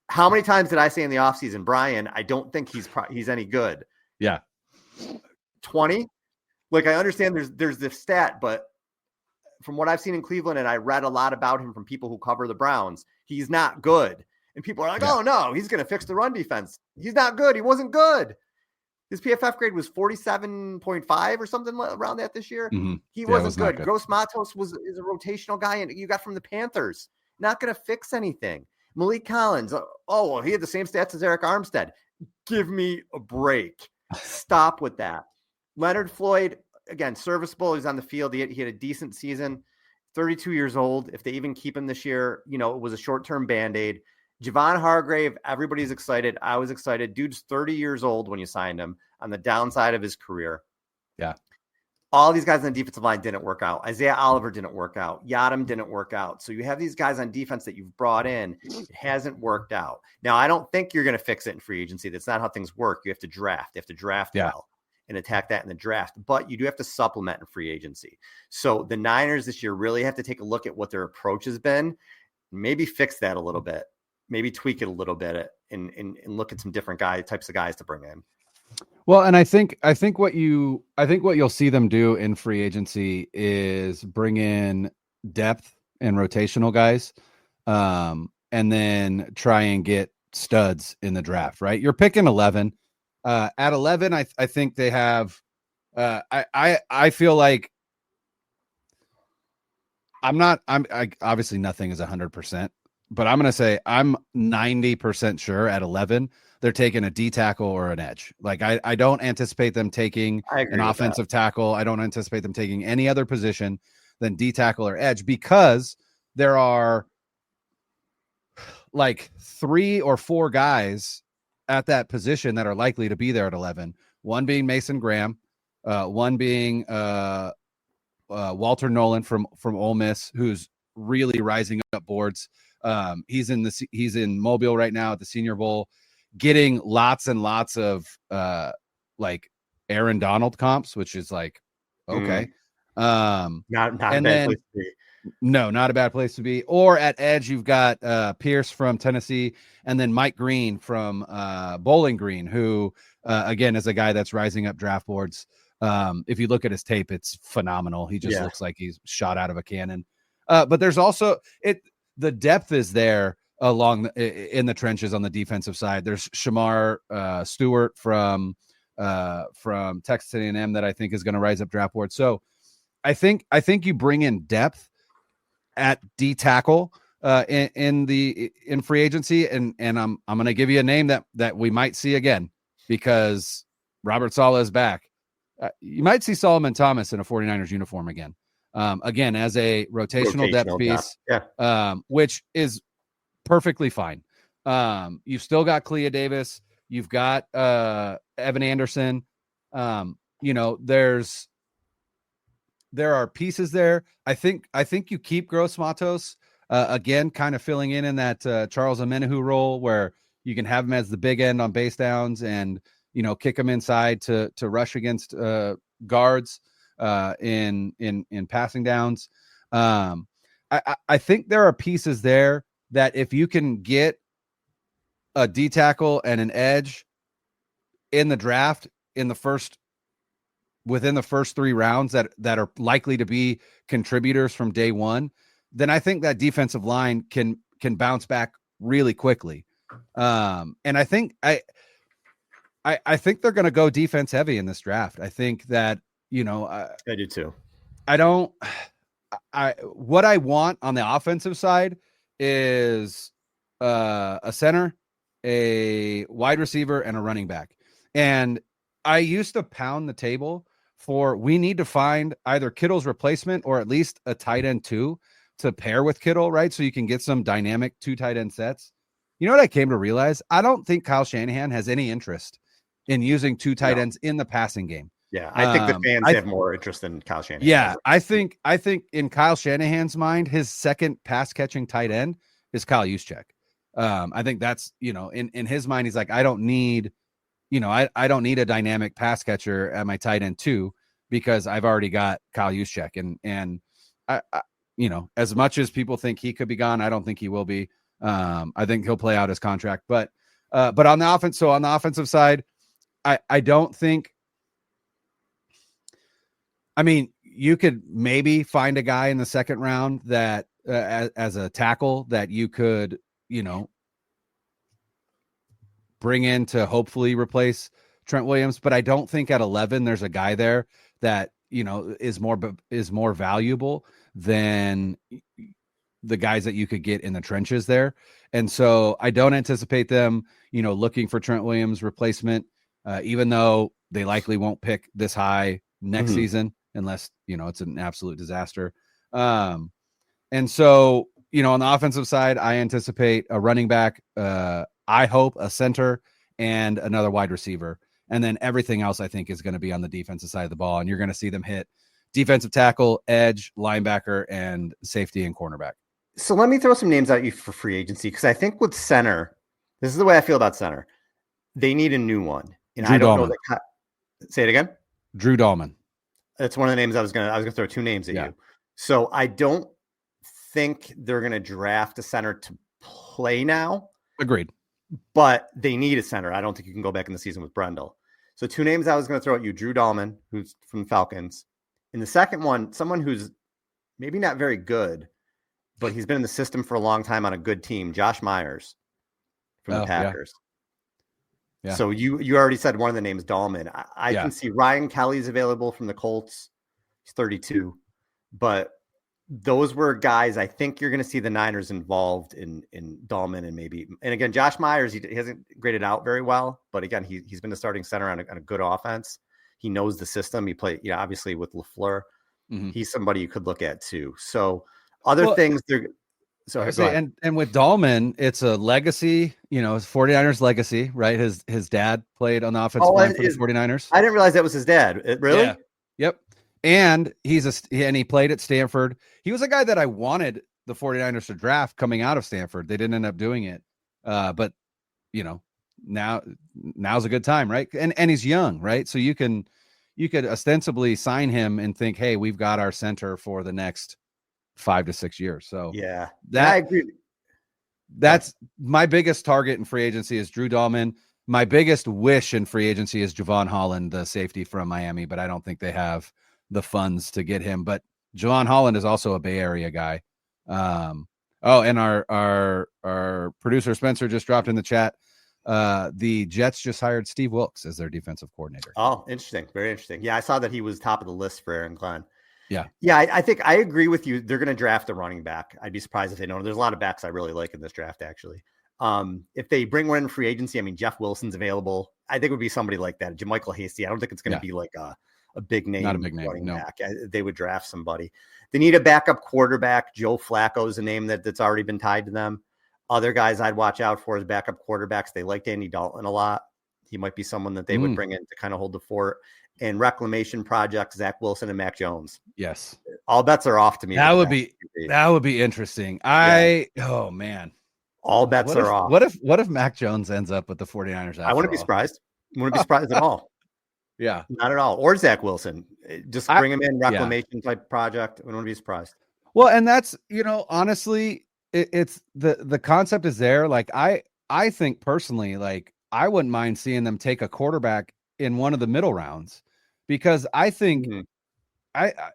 [SPEAKER 6] How many times did I say in the offseason, Brian, I don't think he's any good?
[SPEAKER 5] Yeah.
[SPEAKER 6] 20? Like, I understand there's this stat, but from what I've seen in Cleveland, and I read a lot about him from people who cover the Browns, he's not good. And people are like, oh, no, he's going to fix the run defense. He's not good. He wasn't good. His PFF grade was 47.5 or something around that this year. He wasn't good. Gross Matos is a rotational guy, and you got from the Panthers. Not going to fix anything. Malik Collins, he had the same stats as Eric Armstead. Give me a break. Stop with that. Leonard Floyd, again, serviceable. He's on the field. He had a decent season. 32 years old. If they even keep him this year, it was a short-term Band-Aid. Javon Hargrave, everybody's excited. I was excited. Dude's 30 years old when you signed him, on the downside of his career.
[SPEAKER 5] Yeah.
[SPEAKER 6] All these guys on the defensive line didn't work out. Isaiah Oliver didn't work out. Yiadom didn't work out. So you have these guys on defense that you've brought in. It hasn't worked out. Now, I don't think you're going to fix it in free agency. That's not how things work. You have to draft. You have to draft well and attack that in the draft. But you do have to supplement in free agency. So the Niners this year really have to take a look at what their approach has been. Maybe fix that a little bit. Maybe tweak it a little bit and look at some different types of guys to bring in.
[SPEAKER 5] Well, and I think what you'll see them do in free agency is bring in depth and rotational guys, and then try and get studs in the draft. Right, you're picking 11. At 11, I think they have. I feel like I'm obviously nothing is 100%, but I'm going to say I'm 90% sure at 11 they're taking a D tackle or an edge. Like I don't anticipate them taking an offensive tackle. I don't anticipate them taking any other position than D tackle or edge, because there are like 3 or 4 guys at that position that are likely to be there at 11. One being Mason Graham, one being Walter Nolan from Ole Miss, who's really rising up boards. He's in Mobile right now at the Senior Bowl, getting lots and lots of like Aaron Donald comps, which is like, okay.
[SPEAKER 6] Not a bad place to be.
[SPEAKER 5] No, not a bad place to be. Or at edge, you've got Pierce from Tennessee, and then Mike Green from Bowling Green, who again is a guy that's rising up draft boards. If you look at his tape, it's phenomenal. He just looks like he's shot out of a cannon. But there's also the depth is there in the trenches on the defensive side. There's Shamar Stewart from Texas A&M that I think is going to rise up draft board. So I think you bring in depth at D tackle in free agency, and I'm going to give you a name that we might see again, because Robert Saleh is back. You might see Solomon Thomas in a 49ers uniform again. Again, as a rotational depth piece, which is perfectly fine. You've still got Clea Davis. You've got Evan Anderson. There are pieces there. I think you keep Gross Matos again, kind of filling in that Charles Omenihu role, where you can have him as the big end on base downs and kick him inside to rush against guards in passing downs. I think there are pieces there that if you can get a D tackle and an edge in the draft within the first 3 rounds that are likely to be contributors from day one, then I think that defensive line can bounce back really quickly. And I think I think they're going to go defense heavy in this draft. I think that,
[SPEAKER 6] I do too.
[SPEAKER 5] What I want on the offensive side is a center, a wide receiver, and a running back. And I used to pound the table for, we need to find either Kittle's replacement or at least a tight end 2 to pair with Kittle, right? So you can get some dynamic 2 tight end sets. You know what I came to realize? I don't think Kyle Shanahan has any interest in using 2 tight ends in the passing game.
[SPEAKER 6] Yeah, I think the fans have more interest in Kyle Shanahan.
[SPEAKER 5] Yeah, I think in Kyle Shanahan's mind, his second pass catching tight end is Kyle Juszczyk. I think that's, in his mind, he's like, I don't need I don't need a dynamic pass catcher at my tight end 2, because I've already got Kyle Juszczyk. And I as much as people think he could be gone, I don't think he will be. I think he'll play out his contract, but on the offense, so on the offensive side, I don't think, you could maybe find a guy in the second round that as a tackle that you could, bring in to hopefully replace Trent Williams. But I don't think at 11, there's a guy there that, is more valuable than the guys that you could get in the trenches there. And so I don't anticipate them, looking for Trent Williams replacement, even though they likely won't pick this high next season, unless, it's an absolute disaster. And so, on the offensive side, I anticipate a running back, I hope a center, and another wide receiver. And then everything else I think is going to be on the defensive side of the ball. And you're going to see them hit defensive tackle, edge, linebacker, and safety and cornerback.
[SPEAKER 6] So let me throw some names at you for free agency, because I think with center, this is the way I feel about center. They need a new one. And
[SPEAKER 5] Drew
[SPEAKER 6] I don't
[SPEAKER 5] Dahlman.
[SPEAKER 6] know that. Say it again.
[SPEAKER 5] Drew Dahlman.
[SPEAKER 6] That's one of the names I was gonna throw 2 names at you. So I don't think they're gonna draft a center to play now.
[SPEAKER 5] Agreed.
[SPEAKER 6] but they need a center. I don't think you can go back in the season with Brendel. So 2 names I was going to throw at you: Drew Dahlman, who's from the Falcons. And the second one, someone who's maybe not very good, but he's been in the system for a long time on a good team, Josh Myers from the Packers.
[SPEAKER 5] Yeah.
[SPEAKER 6] So you already said one of the names, Dahlman. I can see Ryan Kelly's available from the Colts. He's 32. But those were guys I think you're going to see the Niners involved in Dahlman and again, Josh Myers, he hasn't graded out very well, but again, he's been the starting center on a good offense. He knows the system. He played, obviously with LaFleur. Mm-hmm. He's somebody you could look at too. So things they're
[SPEAKER 5] and with Dahlman, it's a legacy, his 49ers legacy, right? His dad played on the offensive line for the 49ers.
[SPEAKER 6] I didn't realize that was his dad. Really?
[SPEAKER 5] Yeah. Yep. And he played at Stanford. He was a guy that I wanted the 49ers to draft coming out of Stanford. They didn't end up doing it. But now's a good time, right? And he's young, right? So you could ostensibly sign him and think, hey, we've got our center for the next 5 to 6 years. So
[SPEAKER 6] yeah,
[SPEAKER 5] I
[SPEAKER 6] agree.
[SPEAKER 5] That's my biggest target in free agency is Drew Dahlman. My biggest wish in free agency is Javon Holland, the safety from Miami, but I don't think they have the funds to get him. But Javon Holland is also a Bay Area guy. And our producer Spencer just dropped in the chat. The Jets just hired Steve Wilkes as their defensive coordinator.
[SPEAKER 6] Oh, interesting. Very interesting. Yeah, I saw that he was top of the list for Aaron Glenn.
[SPEAKER 5] Yeah.
[SPEAKER 6] Yeah, I think I agree with you. They're going to draft a running back. I'd be surprised if they don't. There's a lot of backs I really like in this draft, actually. If they bring one in free agency, I mean, Jeff Wilson's available. I think it would be somebody like that. JaMychal Hasty. I don't think it's going to be like a big name.
[SPEAKER 5] Not a big name,
[SPEAKER 6] running
[SPEAKER 5] no.
[SPEAKER 6] back. They would draft somebody. They need a backup quarterback. Joe Flacco is a name that's already been tied to them. Other guys I'd watch out for as backup quarterbacks. They liked Andy Dalton a lot. He might be someone that they would bring in to kind of hold the fort. And reclamation projects, Zach Wilson and Mac Jones.
[SPEAKER 5] Yes.
[SPEAKER 6] All bets are off to me.
[SPEAKER 5] That would be interesting. Oh man.
[SPEAKER 6] All bets are off.
[SPEAKER 5] What if Mac Jones ends up with the 49ers?
[SPEAKER 6] I wouldn't be surprised. Wouldn't be surprised at all.
[SPEAKER 5] Yeah.
[SPEAKER 6] Not at all. Or Zach Wilson. Just bring him in, reclamation type project. I wouldn't be surprised.
[SPEAKER 5] Well, and that's, honestly, it's the concept is there. Like I think personally, like I wouldn't mind seeing them take a quarterback in one of the middle rounds, because I think Ron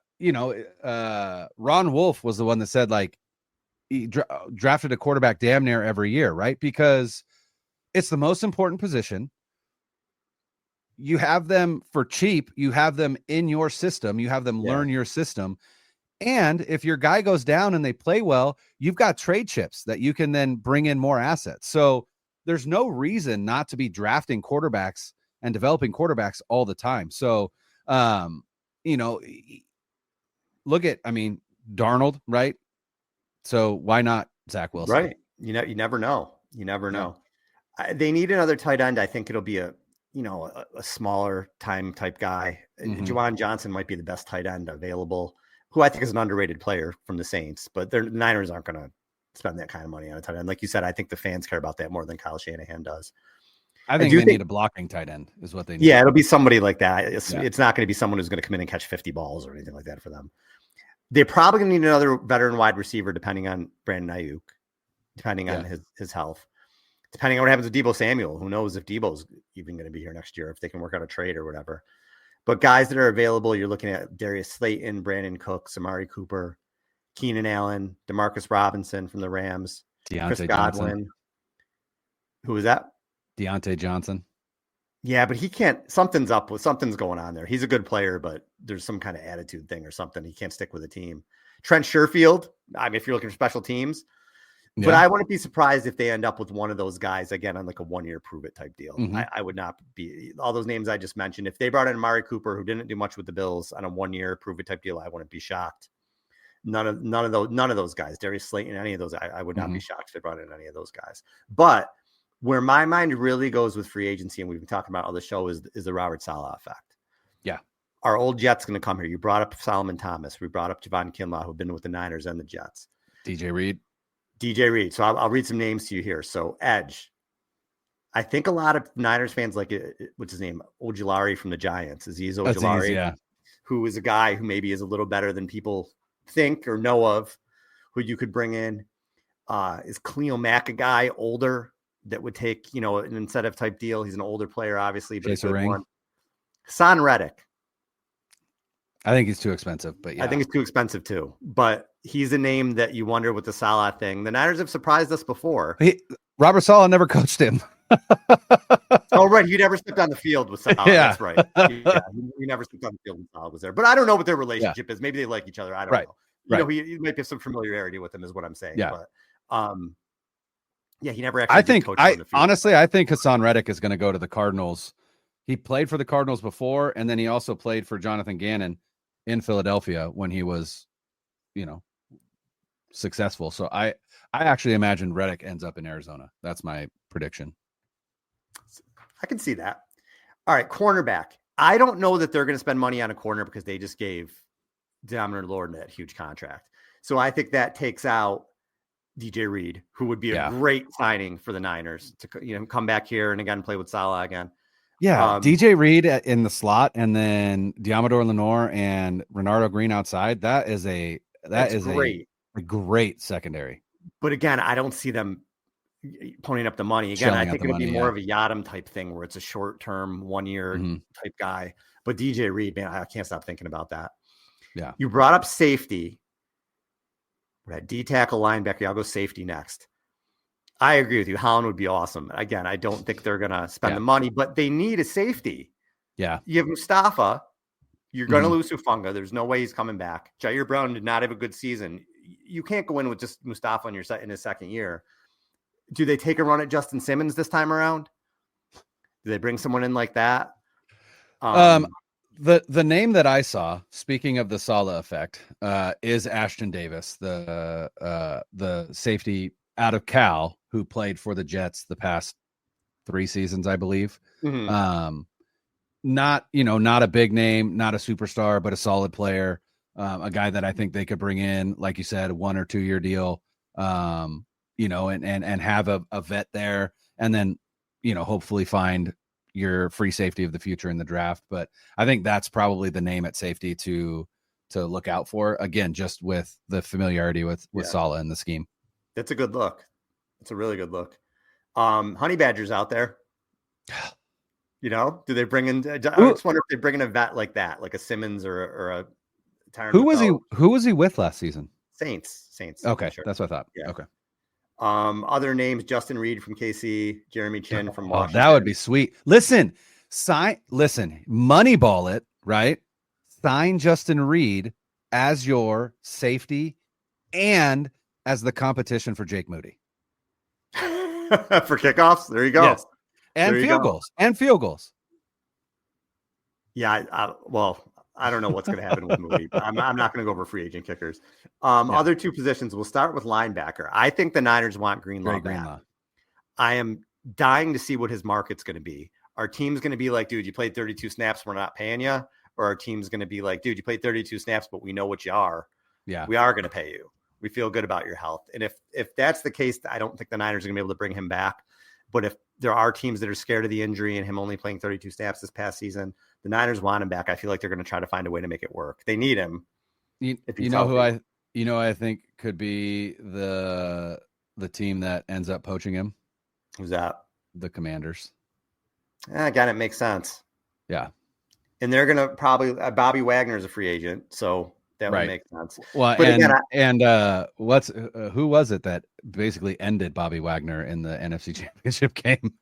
[SPEAKER 5] Wolf was the one that said like he drafted a quarterback damn near every year, right? Because it's the most important position. You have them for cheap. You have them in your system. You have them learn your system. And if your guy goes down and they play well, you've got trade chips that you can then bring in more assets. So there's no reason not to be drafting quarterbacks and developing quarterbacks all the time. So, look at, Darnold, right? So why not Zach Wilson?
[SPEAKER 6] Right. You never know. You never know. They need another tight end. I think it'll be a smaller time type guy. Juwan Johnson might be the best tight end available, who I think is an underrated player from the Saints, but the Niners aren't going to spend that kind of money on a tight end. Like you said, I think the fans care about that more than Kyle Shanahan does.
[SPEAKER 5] I think they need a blocking tight end is what they need.
[SPEAKER 6] Yeah, it'll be somebody like that. It's not going to be someone who's going to come in and catch 50 balls or anything like that for them. They're probably going to need another veteran wide receiver, depending on Brandon Ayuk, depending on his health, depending on what happens with Deebo Samuel. Who knows if Deebo's even going to be here next year, if they can work out a trade or whatever. But guys that are available, you're looking at Darius Slayton, Brandon Cooks, Amari Cooper, Keenan Allen, Demarcus Robinson from the Rams, Chris Godwin.
[SPEAKER 5] Johnson.
[SPEAKER 6] Who was that?
[SPEAKER 5] Deontay Johnson.
[SPEAKER 6] Yeah, but he can't. Something's going on there. He's a good player, but there's some kind of attitude thing or something. He can't stick with a team. Trent Sherfield. If you're looking for special teams, but I wouldn't be surprised if they end up with one of those guys again on like a 1-year prove it type deal. I would not be all those names I just mentioned. If they brought in Amari Cooper, who didn't do much with the Bills, on a 1-year prove it type deal, I wouldn't be shocked. None of those guys, Darius Slayton, any of those, I would not be shocked if they brought in any of those guys. But where my mind really goes with free agency, and we've been talking about on the show, is the Robert Saleh effect.
[SPEAKER 5] Yeah.
[SPEAKER 6] Our old Jets going to come here. You brought up Solomon Thomas. We brought up Javon Kinlaw, who've been with the Niners and the Jets.
[SPEAKER 5] DJ Reed.
[SPEAKER 6] So I'll read some names to you here. So edge. I think a lot of Niners fans like it. What's his name? Ojulari from the Giants. Azeez Ojulari, who is a guy who maybe is a little better than people think or know of, who you could bring in. Is Khalil Mack a guy older? that would take, an incentive type deal. He's an older player, obviously, but
[SPEAKER 5] Chase a ring.
[SPEAKER 6] One. Hassan Reddick.
[SPEAKER 5] I think he's too expensive, but yeah.
[SPEAKER 6] I think it's too expensive too. But he's a name that you wonder with the Saleh thing. The Niners have surprised us before.
[SPEAKER 5] Robert Saleh never coached him.
[SPEAKER 6] Oh, right. He never stepped on the field with Saleh.
[SPEAKER 5] Yeah.
[SPEAKER 6] That's right. Yeah, he never stepped on the field when Saleh was there. But I don't know what their relationship is. Maybe they like each other. I don't know. He might have some familiarity with him is what I'm saying.
[SPEAKER 5] Yeah.
[SPEAKER 6] But, he never actually coached on the field.
[SPEAKER 5] Honestly, I think Hassan Reddick is going to go to the Cardinals. He played for the Cardinals before, and then he also played for Jonathan Gannon in Philadelphia when he was, successful. So I actually imagine Reddick ends up in Arizona. That's my prediction.
[SPEAKER 6] I can see that. All right, cornerback. I don't know that they're going to spend money on a corner because they just gave Dominic Lord that huge contract. So I think that takes out DJ Reed, who would be a great signing for the Niners to come back here and again play with Saleh again.
[SPEAKER 5] Yeah, DJ Reed in the slot, and then Diamador Lenore and Renardo Green outside. That is great. A great secondary.
[SPEAKER 6] But again, I don't see them ponying up the money. Again, I think it'll be more of a Yadam type thing where it's a short-term, 1-year type guy. But DJ Reed, man, I can't stop thinking about that.
[SPEAKER 5] Yeah.
[SPEAKER 6] You brought up safety. Right, D tackle linebacker. I'll go safety next. I agree with you. Holland would be awesome. Again, I don't think they're going to spend the money, but they need a safety.
[SPEAKER 5] Yeah.
[SPEAKER 6] You have Mustafa. You're going to lose Hufanga. There's no way he's coming back. Jair Brown did not have a good season. You can't go in with just Mustafa in his second year. Do they take a run at Justin Simmons this time around? Do they bring someone in like that?
[SPEAKER 5] The name that I saw, speaking of the Saleh effect, is Ashton Davis, the safety out of Cal who played for the Jets the past 3 seasons, I believe.
[SPEAKER 6] Mm-hmm.
[SPEAKER 5] Not a big name, not a superstar, but a solid player. A guy that I think they could bring in, like you said, 1 or 2 year deal, and have a vet there, and then, hopefully find your free safety of the future in the draft. But I think that's probably the name at safety to look out for, again, just with the familiarity with Saleh in the scheme.
[SPEAKER 6] That's a good look. It's a really good look. Honey Badgers out there. Do they bring in? I just wonder if they bring in a vet like that, like a Simmons or a Tyron.
[SPEAKER 5] Who was he with last season?
[SPEAKER 6] Saints.
[SPEAKER 5] Okay,
[SPEAKER 6] sure.
[SPEAKER 5] that's what I thought.
[SPEAKER 6] Yeah.
[SPEAKER 5] Okay.
[SPEAKER 6] Other names: Justin Reed from KC, Jeremy Chin from Washington.
[SPEAKER 5] That would be sweet. Listen, Moneyball it, right? Sign Justin Reed as your safety and as the competition for Jake Moody.
[SPEAKER 6] For kickoffs. There you go.
[SPEAKER 5] Yes. And field goals.
[SPEAKER 6] Yeah. I don't know what's going to happen with Moody. But I'm not going to go over free agent kickers. Other 2 positions. We'll start with linebacker. I think the Niners want Greenlaw back. I am dying to see what his market's going to be. Our team's going to be like, dude, you played 32 snaps, we're not paying you. Or our team's going to be like, dude, you played 32 snaps, but we know what you are.
[SPEAKER 5] Yeah,
[SPEAKER 6] we are going to pay you. We feel good about your health. And if that's the case, I don't think the Niners are going to be able to bring him back. But if there are teams that are scared of the injury and him only playing 32 snaps this past season, the Niners want him back. I feel like they're going to try to find a way to make it work. They need him.
[SPEAKER 5] I think could be the team that ends up poaching him.
[SPEAKER 6] Who's that?
[SPEAKER 5] The Commanders.
[SPEAKER 6] Again, it makes sense.
[SPEAKER 5] Yeah.
[SPEAKER 6] And they're going to probably Bobby Wagner is a free agent. So that would make sense.
[SPEAKER 5] Well, who was it that basically ended Bobby Wagner in the NFC Championship game?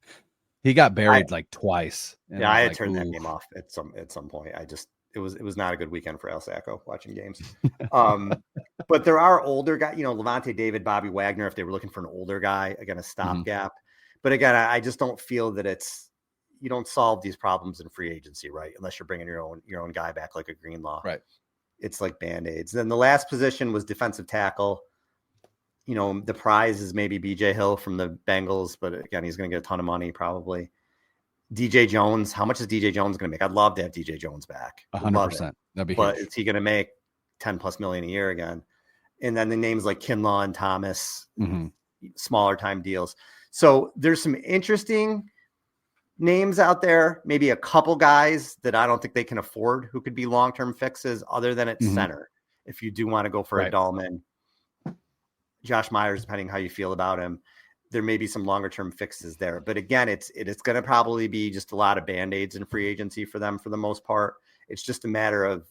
[SPEAKER 5] He got buried twice.
[SPEAKER 6] I had turned that game off at some point. It was not a good weekend for Al Sacco watching games. But there are older guys, Levante David, Bobby Wagner, if they were looking for an older guy, again, a stopgap. But again, I just don't feel that you don't solve these problems in free agency, right? Unless you're bringing your own guy back like a Greenlaw.
[SPEAKER 5] Right.
[SPEAKER 6] It's like Band-Aids. Then the last position was defensive tackle. The prize is maybe BJ Hill from the Bengals, but again, he's going to get a ton of money probably. DJ Jones, how much is DJ Jones going to make? I'd love to have DJ Jones back.
[SPEAKER 5] 100%. That'd be
[SPEAKER 6] but
[SPEAKER 5] huge.
[SPEAKER 6] Is he going to make $10+ million a year again? And then the names like Kinlaw and Thomas, smaller time deals. So there's some interesting names out there, maybe a couple guys that I don't think they can afford who could be long-term fixes other than at center. If you do want to go for a Dahlman, Josh Myers, depending how you feel about him. there may be some longer term fixes there. But again, it's going to probably be just a lot of Band-Aids in free agency for them for the most part. It's just a matter of,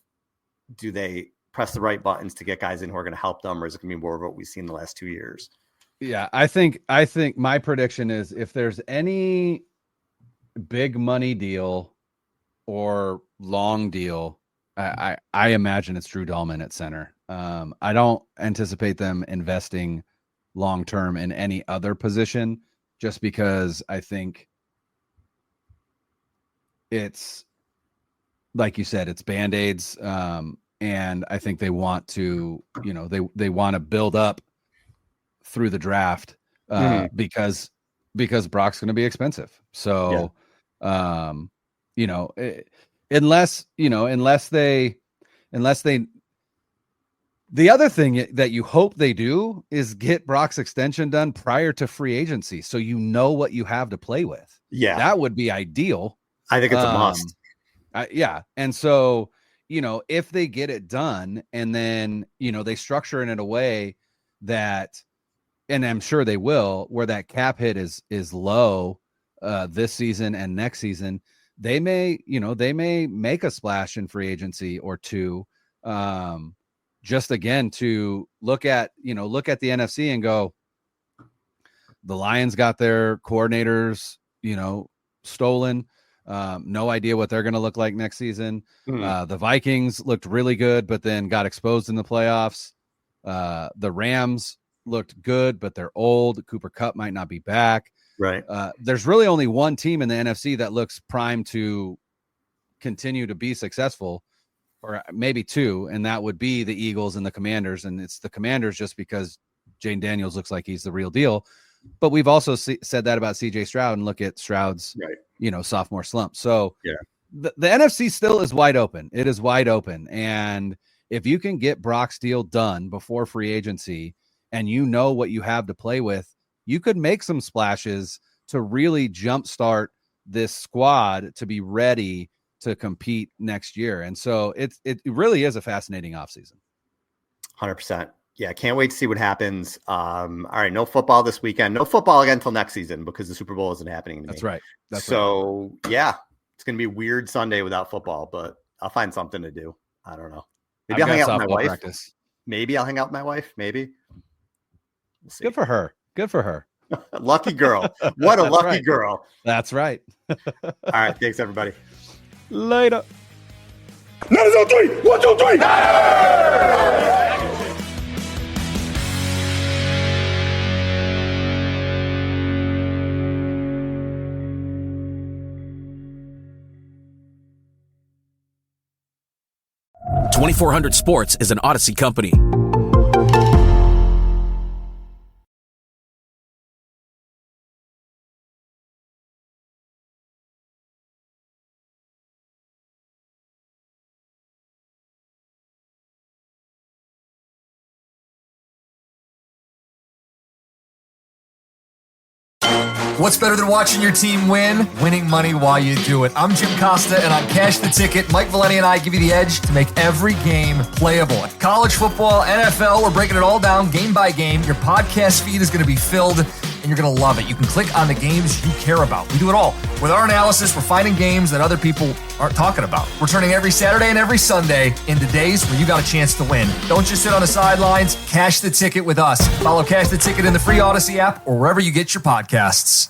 [SPEAKER 6] do they press the right buttons to get guys in who are going to help them, or is it going to be more of what we've seen the last 2 years?
[SPEAKER 5] Yeah, I think my prediction is, if there's any big money deal or long deal, I imagine it's Drew Dahlman at center. I don't anticipate them investing long term in any other position, just because I think it's, like you said, it's Band-Aids. And I think they want to, they want to build up through the draft because Brock's going to be expensive. So, unless they, the other thing that you hope they do is get Brock's extension done prior to free agency, so what you have to play with. Yeah, that would be ideal.
[SPEAKER 6] I think it's a must.
[SPEAKER 5] And so, if they get it done, and then, they structure it in a way that, and I'm sure they will, where that cap hit is low this season and next season, they may make a splash in free agency or two. Just again, to look at the NFC and go, the Lions got their coordinators, stolen. No idea what they're going to look like next season. The Vikings looked really good, but then got exposed in the playoffs. The Rams looked good, but they're old. Cooper Kupp might not be back.
[SPEAKER 6] Right.
[SPEAKER 5] There's really only one team in the NFC that looks primed to continue to be successful, or maybe two, and that would be the Eagles and the Commanders. And it's the Commanders just because Jane Daniels looks like he's the real deal. But we've also said that about CJ Stroud, and look at Stroud's, sophomore slump. So the NFC still is wide open. It is wide open. And if you can get Brock's deal done before free agency, and what you have to play with, you could make some splashes to really jumpstart this squad to be ready to compete next year. And so it really is a fascinating offseason.
[SPEAKER 6] 100%. Yeah, can't wait to see what happens. All right, no football this weekend. No football again until next season because the Super Bowl isn't happening.
[SPEAKER 5] That's right.
[SPEAKER 6] So, yeah, it's going to be a weird Sunday without football, but I'll find something to do. I don't know. Maybe I'll hang out with my wife.
[SPEAKER 5] Practice.
[SPEAKER 6] Maybe I'll hang out with my wife. Maybe.
[SPEAKER 5] Good for her. Good for her.
[SPEAKER 6] Lucky girl. What a lucky girl.
[SPEAKER 5] That's right.
[SPEAKER 6] All right. Thanks, everybody.
[SPEAKER 5] Later.
[SPEAKER 4] 1, 2, 3. 1, 2, 3.
[SPEAKER 12] .2400 Sports is an Odyssey company.
[SPEAKER 13] What's better than watching your team win? Winning money while you do it. I'm Jim Costa, and on Cash the Ticket, Mike Valeni and I give you the edge to make every game playable. College football, NFL, we're breaking it all down game by game. Your podcast feed is going to be filled, and you're going to love it. You can click on the games you care about. We do it all. With our analysis, we're finding games that other people aren't talking about. We're turning every Saturday and every Sunday into days where you got a chance to win. Don't just sit on the sidelines. Cash the Ticket with us. Follow Cash the Ticket in the free Odyssey app or wherever you get your podcasts.